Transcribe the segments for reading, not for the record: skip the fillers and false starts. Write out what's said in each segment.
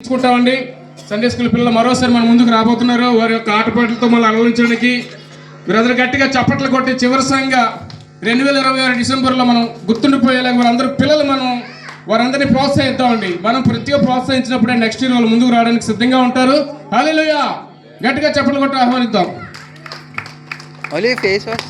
తీసుకుంటామండి. Sunday school పిల్లలు మరోసారి మన ముందుకు రాబోతున్నారు. వారి యొక్క ఆటపాటలతో మళ్ళీ అలరించడానికి మీరందరూ గట్టిగా చప్పట్లు కొట్టి చివరి సంఘంగా 2026 డిసెంబర్లో మనం గుర్తుండిపోయేలాగా వారందరూ పిల్లలు మనం వారందరినీ ప్రోత్సహిద్దామండి. మనం ప్రతిగా ప్రోత్సహించినప్పుడే నెక్స్ట్ ఇయర్ వాళ్ళు ముందుకు రావడానికి సిద్ధంగా ఉంటారు. హల్లెలూయా! గట్టిగా చప్పట్లు కొట్టి ఆహ్వానిద్దాం. ఫేస్ వాష్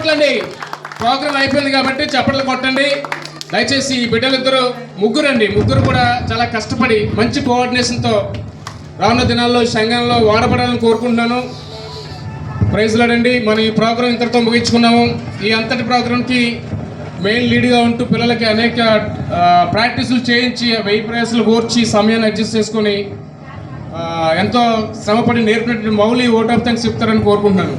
చప్పట్లు అండి. ప్రోగ్రామ్ అయిపోయింది కాబట్టి చప్పట్లు కొట్టండి దయచేసి. ఈ బిడ్డలిద్దరు ముగ్గురు కూడా చాలా కష్టపడి మంచి కోఆర్డినేషన్తో రానున్న దినాల్లో సంఘంలో వాడబడాలని కోరుకుంటున్నాను. ప్రైజ్ లాడండి. మనం ఈ ప్రోగ్రాం ఇంతటితో ముగించుకున్నాము. ఈ అంతటి ప్రోగ్రాంకి మెయిన్ లీడ్గా ఉంటూ పిల్లలకి అనేక ప్రాక్టీసులు చేయించి 1000 ప్రయాసాలు కోర్చి సమయాన్ని అడ్జస్ట్ చేసుకొని ఎంతో శ్రమపడి నేర్పినటువంటి మౌలి ఓట్ ఆఫ్ థ్యాంక్స్ చెప్తారని కోరుకుంటున్నాను.